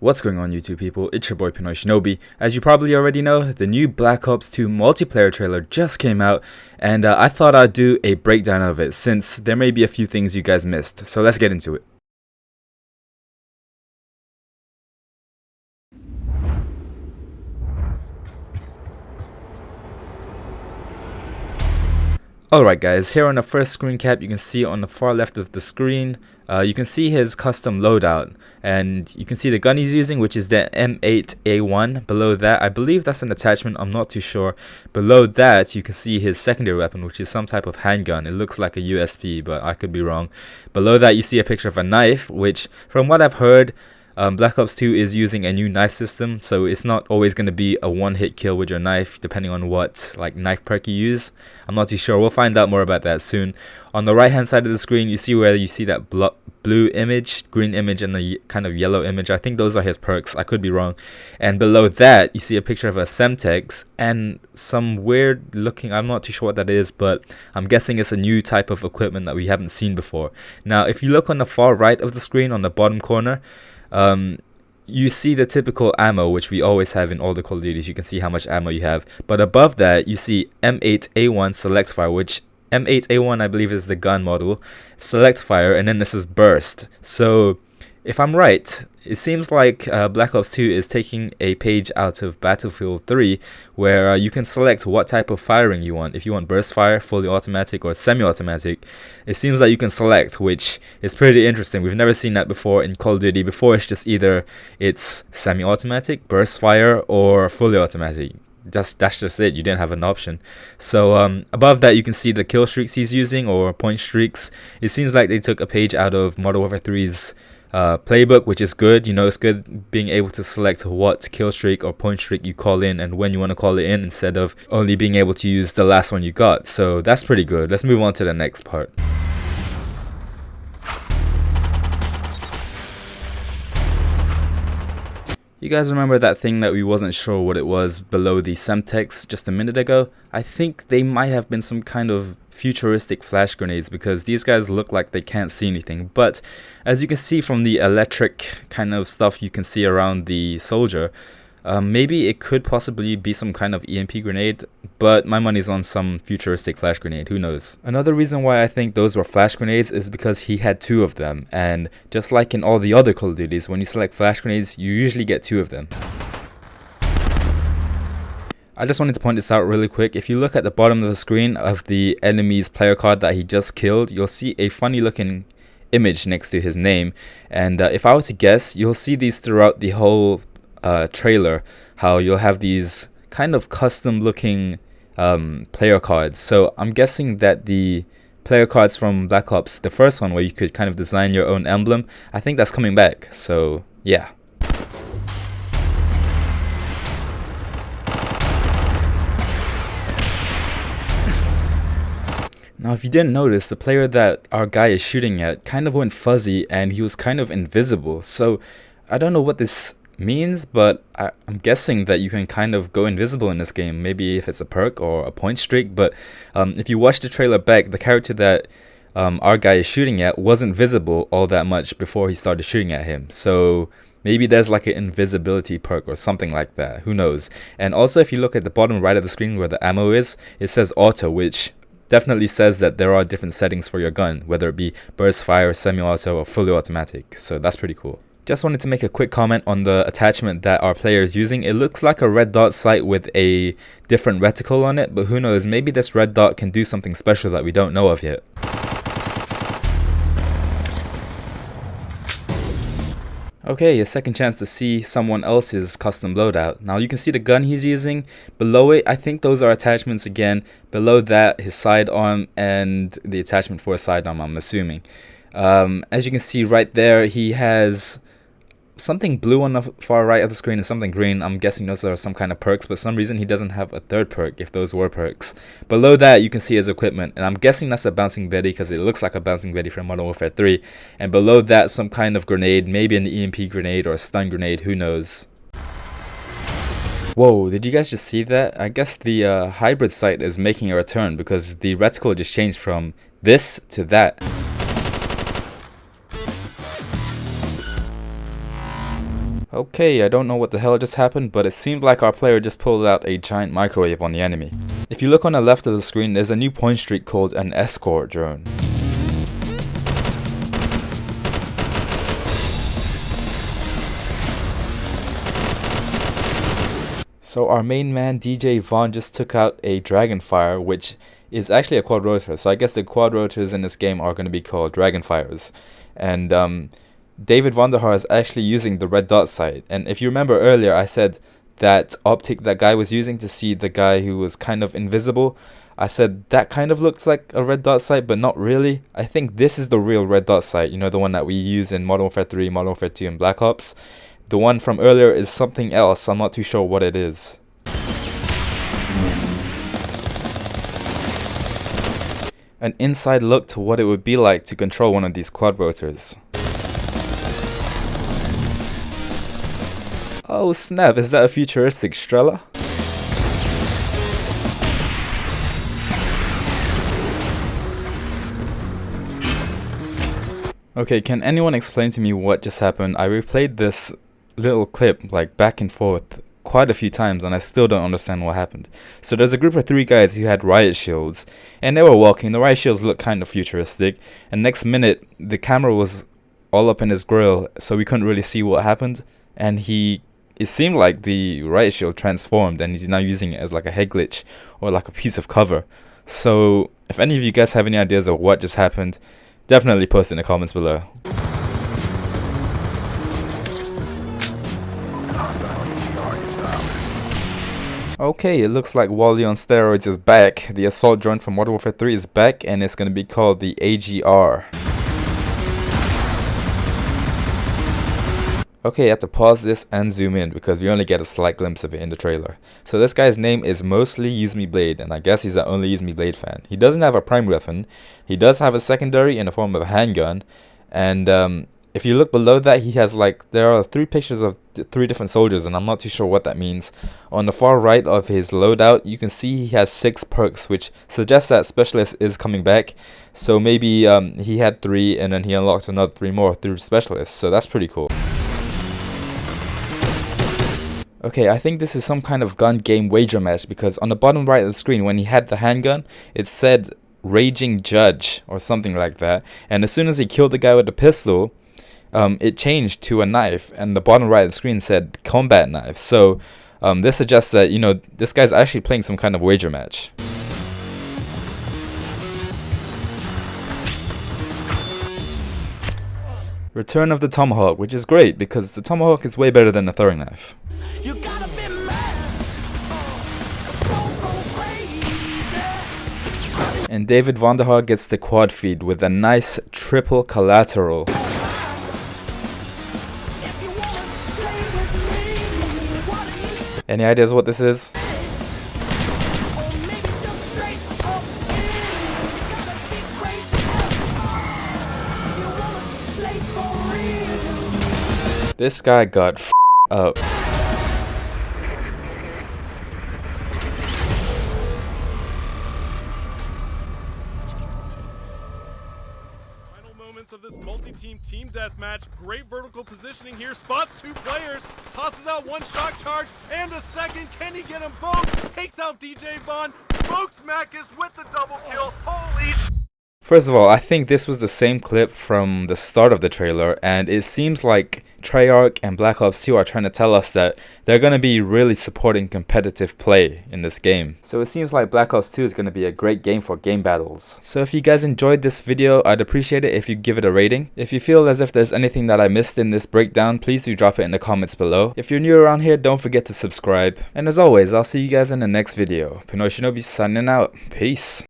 What's going on, YouTube people? It's your boy PinoyShinobi. As you probably already know, the new Black Ops 2 multiplayer trailer just came out, and I thought I'd do a breakdown of it since there may be a few things you guys missed. So let's get into it. Alright guys, here on the first screen cap, you can see on the far left of the screen, you can see his custom loadout, and you can see the gun he's using, which is the M8A1. Below that, I believe that's an attachment, I'm not too sure. Below that, you can see his secondary weapon, which is some type of handgun. It looks like a USP, but I could be wrong. Below that, you see a picture of a knife, which from what I've heard, Black Ops 2 is using a new knife system, so it's not always going to be a one-hit kill with your knife, depending on what knife perk you use. I'm not too sure. We'll find out more about that soon. On the right-hand side of the screen, you see where you see that blue image, green image, and a kind of yellow image. I think those are his perks. I could be wrong. And below that, you see a picture of a Semtex and some weird-looking. I'm not too sure what that is, but I'm guessing it's a new type of equipment that we haven't seen before. Now, if you look on the far right of the screen, on the bottom corner, you see the typical ammo, which we always have in all the Call of Duties. You can see how much ammo you have, but above that you see M8A1 select fire, which M8A1 I believe is the gun model, select fire, and then this is burst. So if I'm right, it seems like Black Ops 2 is taking a page out of Battlefield 3, where you can select what type of firing you want. If you want burst fire, fully automatic, or semi-automatic, it seems like you can select, which is pretty interesting. We've never seen that before in Call of Duty. Before, it's just either it's semi-automatic, burst fire, or fully automatic. That's just it. You didn't have an option. So above that, you can see the kill streaks he's using, or point streaks. It seems like they took a page out of Modern Warfare 3's playbook, which is good. You know, it's good being able to select what kill streak or point streak you call in and when you want to call it in, instead of only being able to use the last one you got. So that's pretty good. Let's move on to the next part. You guys remember that thing that we wasn't sure what it was below the Semtex just a minute ago? I think they might have been some kind of futuristic flash grenades, because these guys look like they can't see anything. But as you can see from the electric kind of stuff you can see around the soldier, maybe it could possibly be some kind of EMP grenade, but my money's on some futuristic flash grenade. Who knows? Another reason why I think those were flash grenades is because he had two of them, and just like in all the other Call of Duties, when you select flash grenades, you usually get two of them. I just wanted to point this out really quick. If you look at the bottom of the screen of the enemy's player card that he just killed, you'll see a funny looking image next to his name, and if I were to guess, you'll see these throughout the whole trailer, how you'll have these kind of custom looking player cards. So I'm guessing that the player cards from Black Ops, the first one where you could kind of design your own emblem, I think that's coming back. So yeah. Now, if you didn't notice, the player that our guy is shooting at kind of went fuzzy and he was kind of invisible. So I don't know what this means, but I'm guessing that you can kind of go invisible in this game. Maybe if it's a perk or a point streak. But if you watch the trailer back, the character that our guy is shooting at wasn't visible all that much before he started shooting at him. So maybe there's like an invisibility perk or something like that. Who knows? And also, if you look at the bottom right of the screen where the ammo is, it says auto, which definitely says that there are different settings for your gun, whether it be burst fire, semi-auto, or fully automatic. So that's pretty cool. Just wanted to make a quick comment on the attachment that our player is using. It looks like a red dot sight with a different reticle on it, but who knows, maybe this red dot can do something special that we don't know of yet. Okay, a second chance to see someone else's custom loadout. Now you can see the gun he's using. Below it, I think those are attachments again. Below that, his sidearm and the attachment for a sidearm, I'm assuming. As you can see right there, he has something blue on the far right of the screen and something green. I'm guessing those are some kind of perks, but for some reason he doesn't have a third perk if those were perks. Below that, you can see his equipment, and I'm guessing that's a bouncing Betty because it looks like a bouncing Betty from Modern Warfare 3. And below that, some kind of grenade, maybe an EMP grenade or a stun grenade, who knows. Whoa, did you guys just see that? I guess the hybrid sight is making a return because the reticle just changed from this to that. Okay, I don't know what the hell just happened, but it seemed like our player just pulled out a giant microwave on the enemy. If you look on the left of the screen, there's a new point streak called an escort drone. So our main man DJ Vaughn just took out a Dragonfire, which is actually a quad rotor. So I guess the quad rotors in this game are going to be called Dragonfires. And David Vonderhaar is actually using the red dot sight. And if you remember earlier, I said that optic that guy was using to see the guy who was kind of invisible. I said that kind of looks like a red dot sight, but not really. I think this is the real red dot sight, you know, the one that we use in Modern Warfare 3, Modern Warfare 2, and Black Ops. The one from earlier is something else. I'm not too sure what it is. An inside look to what it would be like to control one of these quad rotors. Oh snap, is that a futuristic Strela? Okay, can anyone explain to me what just happened? I replayed this little clip like back and forth quite a few times and I still don't understand what happened. So there's a group of 3 guys who had riot shields and they were walking. The riot shields looked kind of futuristic, and next minute the camera was all up in his grill, so we couldn't really see what happened, and it seemed like the riot shield transformed and he's now using it as like a head glitch or like a piece of cover. So if any of you guys have any ideas of what just happened, definitely post it in the comments below. Okay, it looks like Wally on steroids is back. The assault drone from Modern Warfare 3 is back and it's going to be called the AGR. Okay, I have to pause this and zoom in because we only get a slight glimpse of it in the trailer. So this guy's name is Mostly Use Me Blade, and I guess he's an only Use Me Blade fan. He doesn't have a primary weapon. He does have a secondary in the form of a handgun, and if you look below that, he has there are 3 pictures of 3 different soldiers, and I'm not too sure what that means. On the far right of his loadout, you can see he has 6 perks, which suggests that Specialist is coming back. So maybe he had 3 and then he unlocked another 3 more through Specialist, so that's pretty cool. Okay, I think this is some kind of gun game wager match because on the bottom right of the screen, when he had the handgun, it said Raging Judge or something like that. And as soon as he killed the guy with the pistol, it changed to a knife, and the bottom right of the screen said Combat Knife. So this suggests that, you know, this guy's actually playing some kind of wager match. Return of the Tomahawk, which is great because the Tomahawk is way better than the throwing knife. You gotta be mad. And David Vonderhaar gets the quad feed with a nice triple collateral. Any ideas what this is? This guy got up. Final moments of this multi-team team deathmatch. Great vertical positioning here. Spots 2 players. Tosses out 1 shock charge and a second. Can he get them both? Takes out DJ Vaughn. Smokes Macus with the double kill. Holy sh! First of all, I think this was the same clip from the start of the trailer, and it seems like Treyarch and Black Ops 2 are trying to tell us that they're going to be really supporting competitive play in this game. So it seems like Black Ops 2 is going to be a great game for game battles. So if you guys enjoyed this video, I'd appreciate it if you give it a rating. If you feel as if there's anything that I missed in this breakdown, please do drop it in the comments below. If you're new around here, don't forget to subscribe. And as always, I'll see you guys in the next video. PinoyShinobi signing out. Peace.